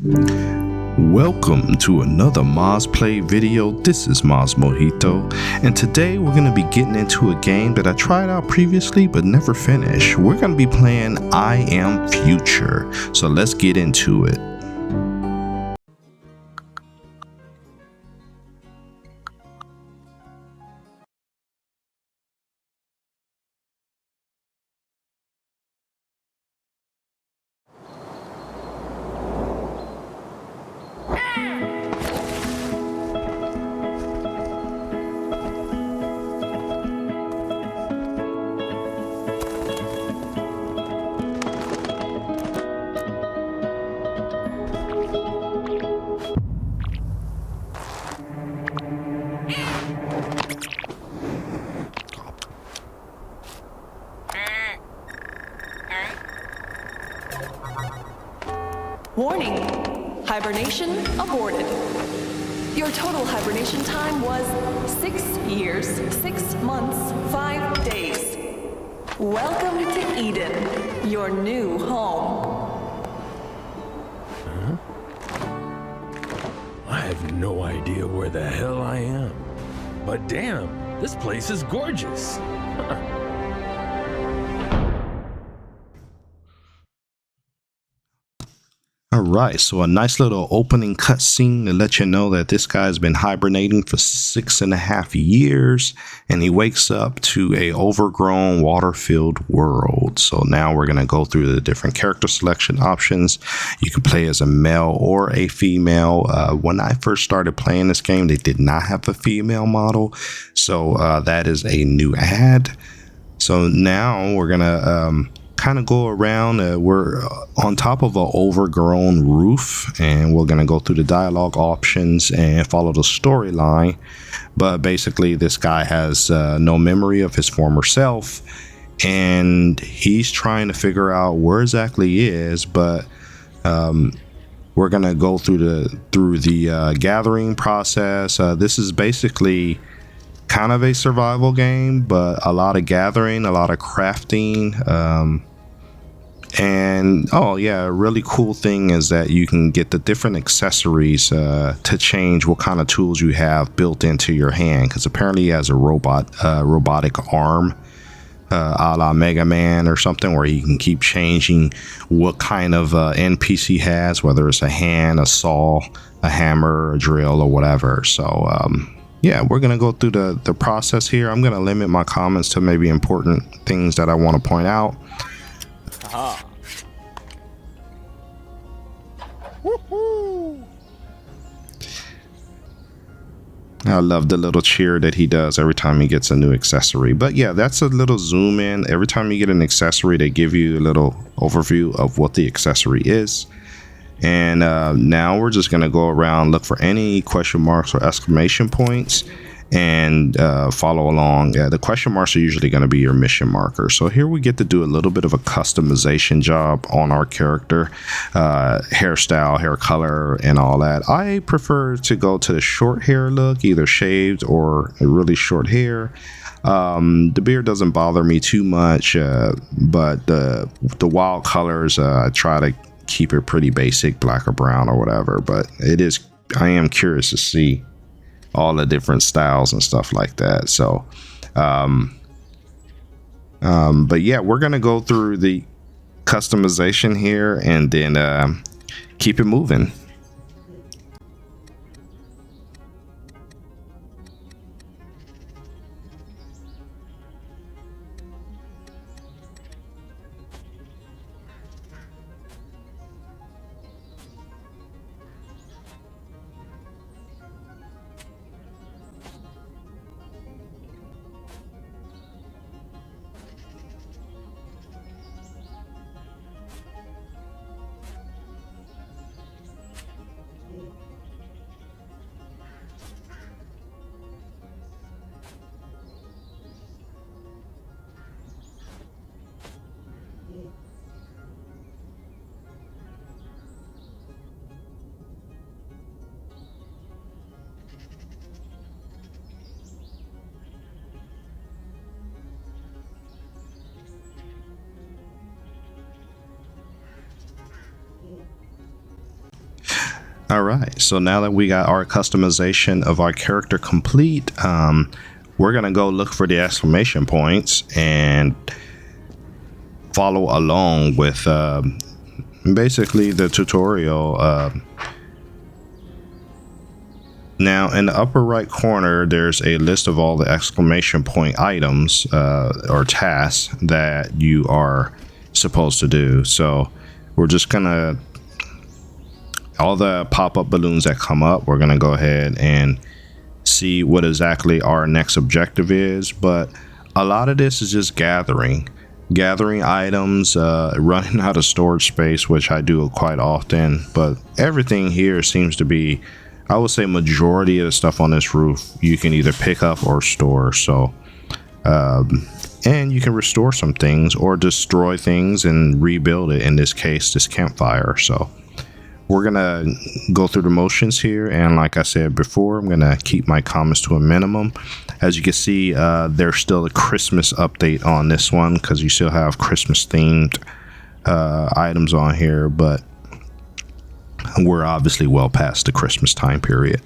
Welcome to another Maz Play video. This is MazMojito, and today we're going to be getting into a game that I tried out previously but never finished. We're going to be playing iamfuture, so let's get into it. Warning, hibernation aborted. Your total hibernation time was 6 years, 6 months, 5 days. Welcome to Eden, your new home. I have no idea where the hell I am. But damn, this place is gorgeous. Alright, so a nice little opening cutscene to let you know that this guy's been hibernating for 6.5 years, and he wakes up to a overgrown, water-filled world. So now we're going to go through the different character selection options. You can play as a male or a female. When I first started playing this game, they did not have a female model, so that is a new add. So now we're going to kind of go around. We're on top of an overgrown roof, and we're going to go through the dialogue options and follow the storyline. But basically this guy has no memory of his former self, and he's trying to figure out where exactly he is. But we're going to go through the gathering process. This is basically kind of a survival game, but a lot of gathering, a lot of crafting, and oh yeah, a really cool thing is that you can get the different accessories to change what kind of tools you have built into your hand, because apparently he has a robotic arm, a la Mega Man or something, where he can keep changing what kind of NPC he has, whether it's a hand, a saw, a hammer, a drill, or whatever. So yeah, we're going to go through the process here. I'm going to limit my comments to maybe important things that I want to point out. Aha. I love the little cheer that he does every time he gets a new accessory. But yeah, that's a little zoom in. Every time you get an accessory, they give you a little overview of what the accessory is. And now we're just going to go around, look for any question marks or exclamation points, and follow along. The question marks are usually going to be your mission marker. So here we get to do a little bit of a customization job on our character, hairstyle, hair color, and all that. I prefer to go to the short hair look, either shaved or a really short hair. The beard doesn't bother me too much, but the wild colors, I try to keep it pretty basic, black or brown or whatever. But I am curious to see all the different styles and stuff like that. So but yeah, we're gonna go through the customization here and then keep it moving. All right, so now that we got our customization of our character complete, we're gonna go look for the exclamation points and follow along with basically the tutorial. Now in the upper right corner, there's a list of all the exclamation point items or tasks that you are supposed to do. So we're just gonna, all the pop-up balloons that come up, we're gonna go ahead and see what exactly our next objective is. But a lot of this is just gathering items, running out of storage space, which I do quite often. But everything here seems to be, I would say majority of the stuff on this roof you can either pick up or store. So and you can restore some things or destroy things and rebuild it, in this case this campfire. So we're gonna go through the motions here, and like I said before, I'm gonna keep my comments to a minimum. As you can see, there's still a Christmas update on this one because you still have Christmas themed items on here, but we're obviously well past the Christmas time period.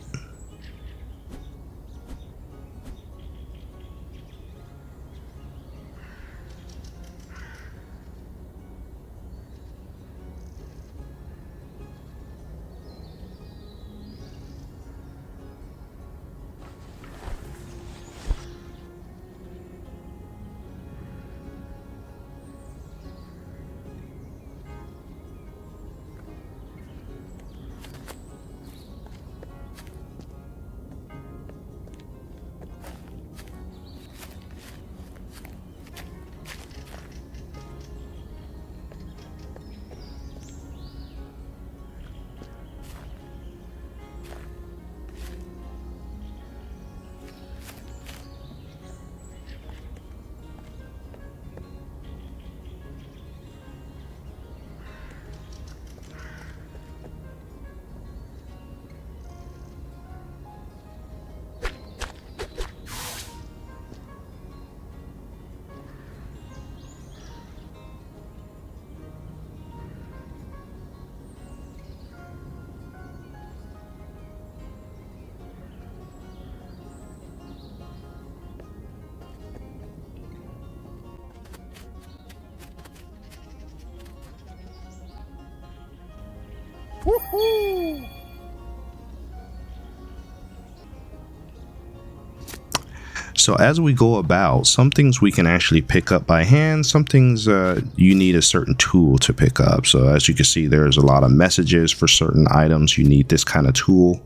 So as we go about, some things we can actually pick up by hand, some things you need a certain tool to pick up. So as you can see, there's a lot of messages for certain items. You need this kind of tool.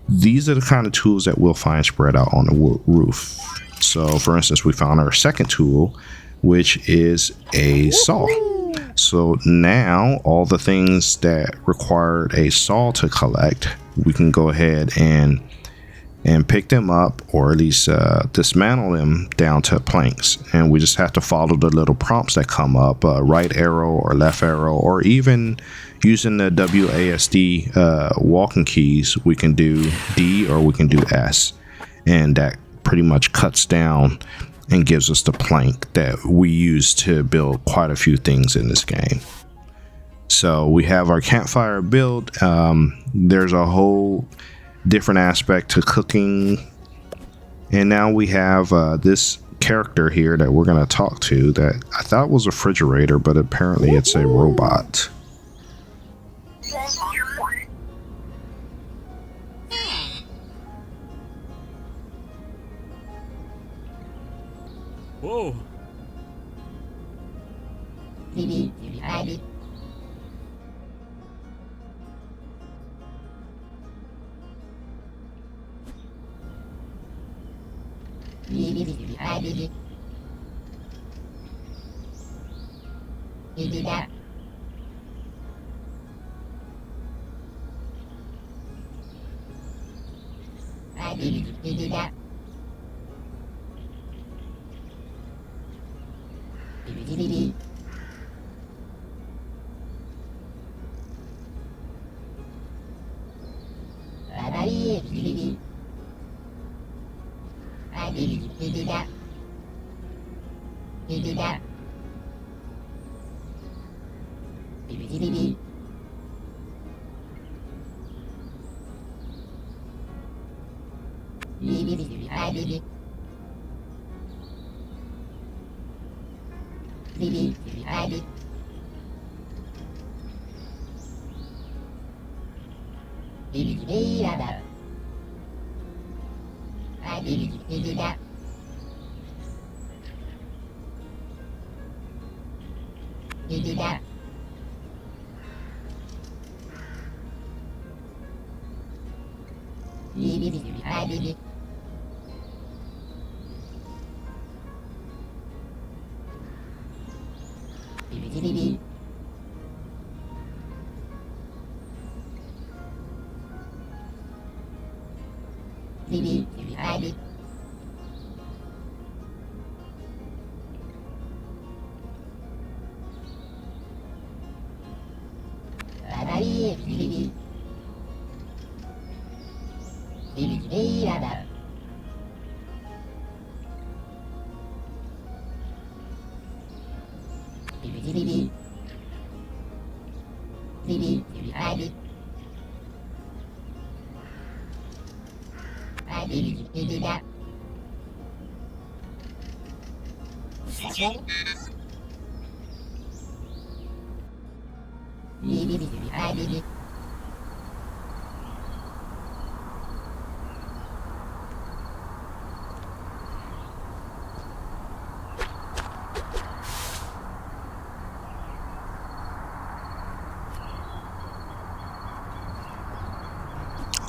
These are the kind of tools that we'll find spread out on the roof. So for instance, we found our second tool, which is a saw. So now all the things that required a saw to collect, we can go ahead and pick them up, or at least dismantle them down to planks. And we just have to follow the little prompts that come up, right arrow or left arrow, or even using the WASD walking keys, we can do D or we can do S. And that pretty much cuts down and gives us the plank that we use to build quite a few things in this game. So we have our campfire build. There's a whole different aspect to cooking, and now we have this character here that we're going to talk to that I thought was a refrigerator, but apparently it's a robot. Whoa.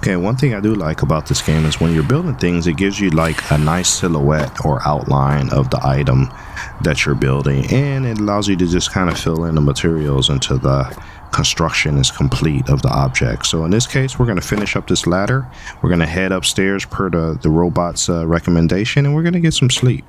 Okay, one thing I do like about this game is when you're building things, it gives you like a nice silhouette or outline of the item that you're building, and it allows you to just kind of fill in the materials until the construction is complete of the object. So in this case, we're going to finish up this ladder. We're going to head upstairs per the robot's recommendation, and we're going to get some sleep.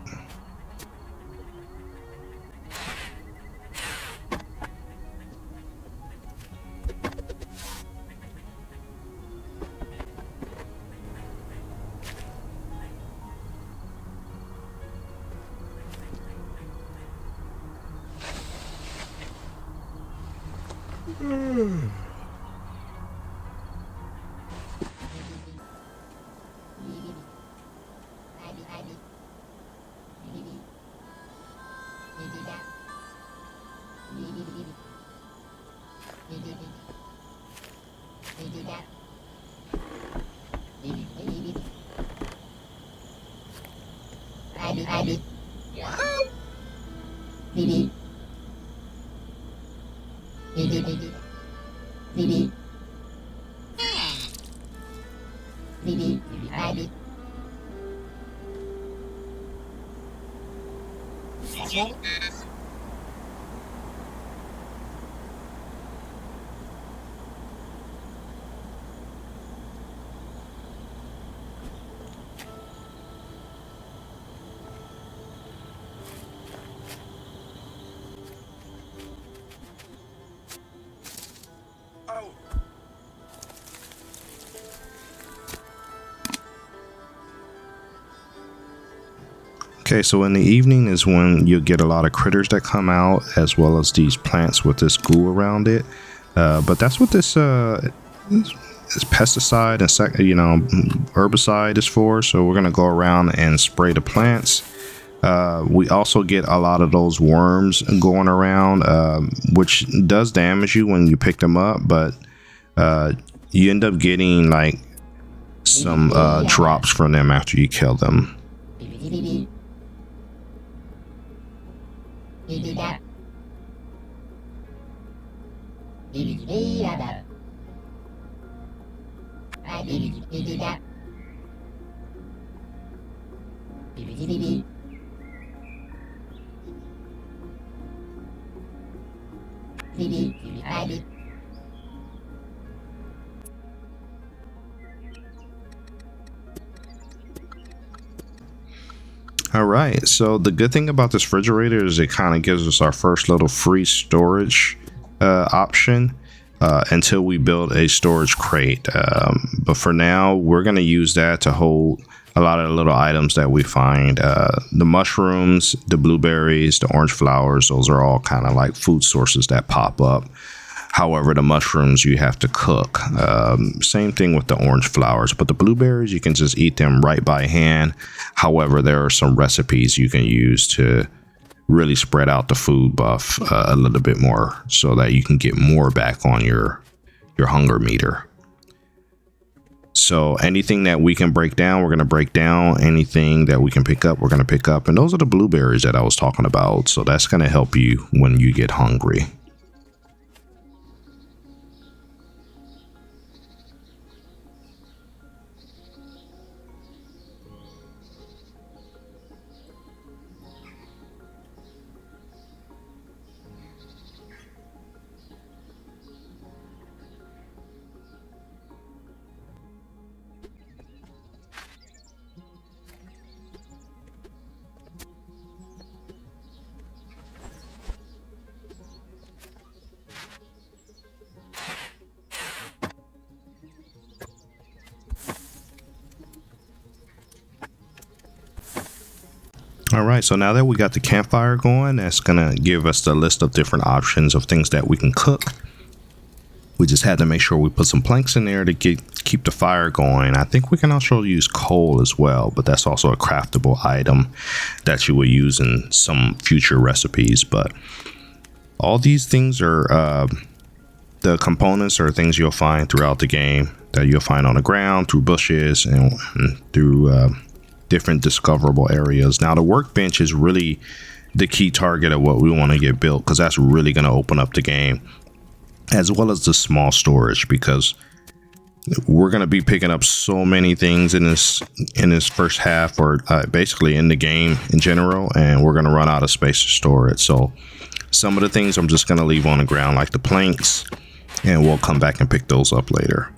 Okay, so in the evening is when you get a lot of critters that come out, as well as these plants with this goo around it. But that's what this pesticide and herbicide is for. So we're gonna go around and spray the plants. We also get a lot of those worms going around, which does damage you when you pick them up, but you end up getting like some drops from them after you kill them. All right, so the good thing about this refrigerator is it kind of gives us our first little free storage option until we build a storage crate. But for now, we're going to use that to hold a lot of the little items that we find. The mushrooms, the blueberries, the orange flowers, those are all kind of like food sources that pop up. However, the mushrooms you have to cook. Same thing with the orange flowers, but the blueberries, you can just eat them right by hand. However, there are some recipes you can use to really spread out the food buff a little bit more so that you can get more back on your hunger meter. So anything that we can break down, we're going to break down. Anything that we can pick up, we're going to pick up. And those are the blueberries that I was talking about. So that's going to help you when you get hungry. All right, so now that we got the campfire going, that's gonna give us the list of different options of things that we can cook. We just had to make sure we put some planks in there to keep the fire going. I think we can also use coal as well, but that's also a craftable item that you will use in some future recipes. But all these things are the components are things you'll find throughout the game, that you'll find on the ground, through bushes, and through different discoverable areas. Now the workbench is really the key target of what we want to get built, because that's really going to open up the game, as well as the small storage, because we're going to be picking up so many things in this first half, or basically in the game in general, and we're going to run out of space to store it. So some of the things I'm just going to leave on the ground, like the planks, and we'll come back and pick those up later.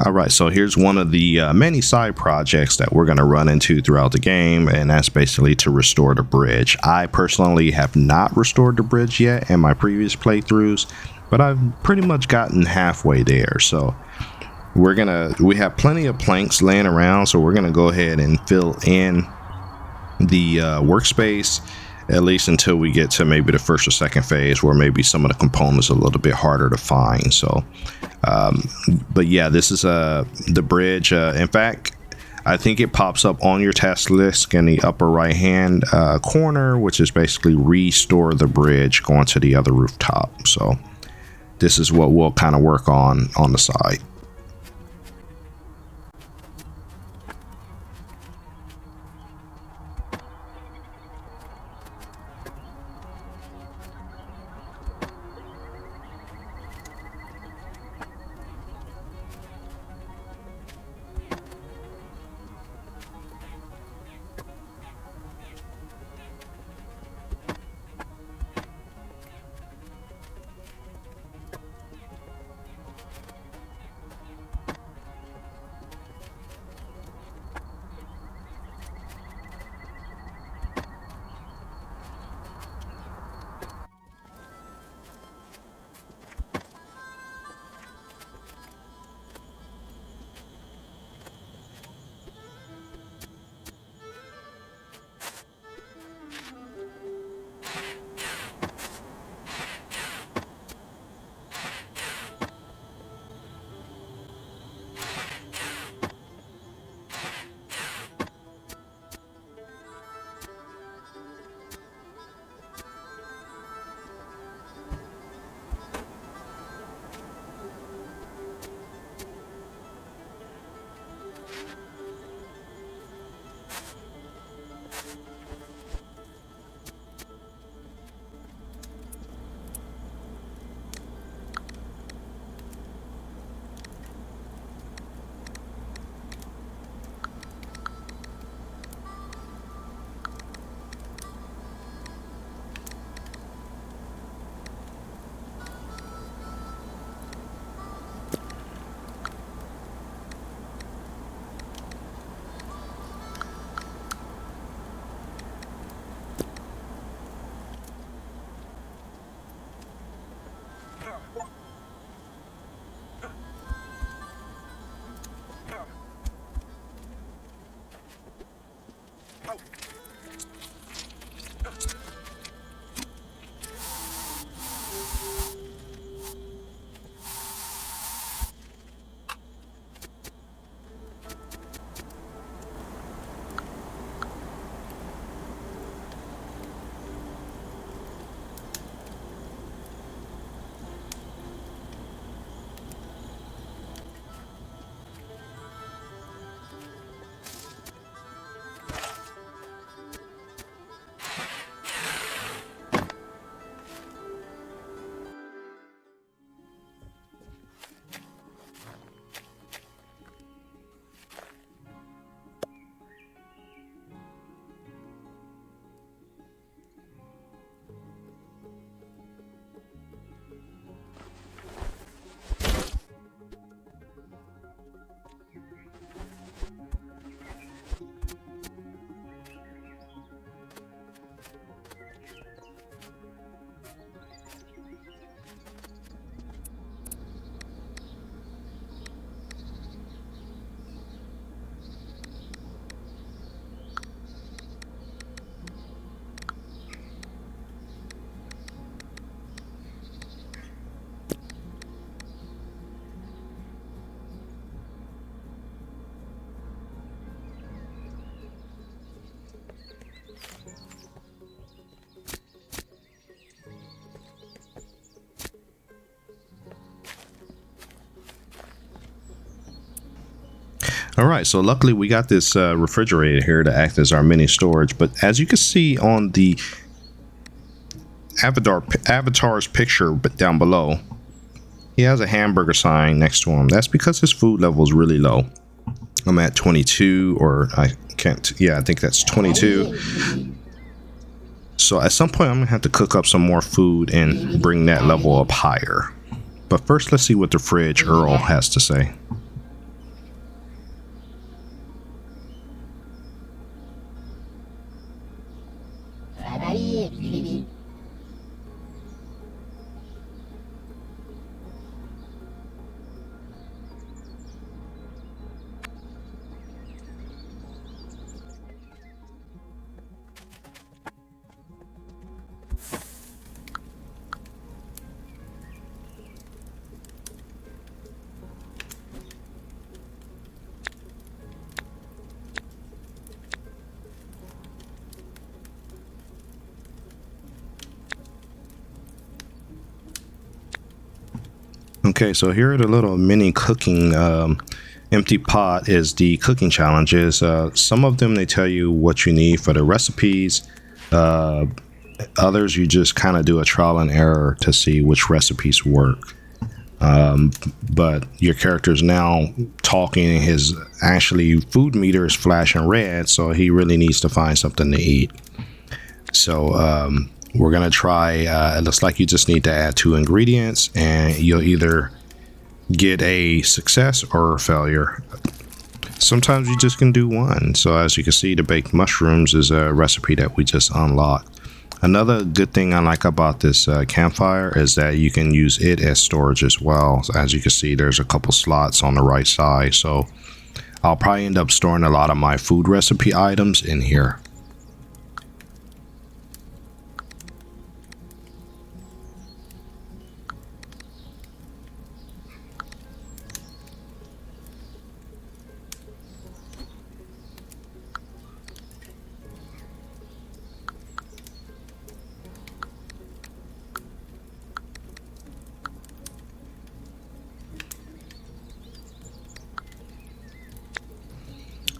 All right, so here's one of the many side projects that we're going to run into throughout the game, and that's basically to restore the bridge. I personally have not restored the bridge yet in my previous playthroughs, but I've pretty much gotten halfway there. So we have plenty of planks laying around, so we're gonna go ahead and fill in the workspace, at least until we get to maybe the first or second phase, where maybe some of the components are a little bit harder to find. So but yeah, this is the bridge. In fact, I think it pops up on your task list in the upper right hand corner, which is basically restore the bridge going to the other rooftop. So this is what we'll kind of work on the side. All right, so luckily we got this refrigerator here to act as our mini storage, but as you can see on the avatar's picture down below, he has a hamburger sign next to him. That's because his food level is really low. I'm at 22, or I think that's 22. So at some point I'm gonna have to cook up some more food and bring that level up higher. But first, let's see what the fridge Earl has to say. Okay, so here are the little mini cooking empty pot is the cooking challenges. Some of them they tell you what you need for the recipes. Others you just kind of do a trial and error to see which recipes work. But your character's now talking, his actually food meter is flashing red, so he really needs to find something to eat. So we're gonna try, it looks like you just need to add 2 ingredients and you'll either get a success or a failure. Sometimes you just can do one. So as you can see, the baked mushrooms is a recipe that we just unlocked. Another good thing I like about this campfire is that you can use it as storage as well. So as you can see, there's a couple slots on the right side. So I'll probably end up storing a lot of my food recipe items in here.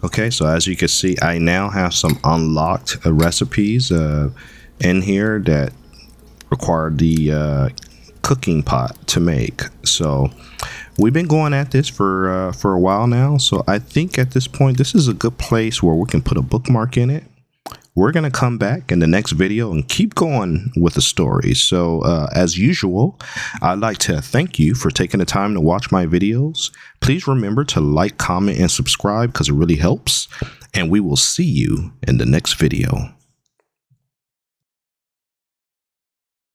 Okay, so as you can see, I now have some unlocked recipes in here that require the cooking pot to make. So we've been going at this for a while now. So I think at this point, this is a good place where we can put a bookmark in it. We're going to come back in the next video and keep going with the story. So as usual, I'd like to thank you for taking the time to watch my videos. Please remember to like, comment, and subscribe because it really helps. And we will see you in the next video.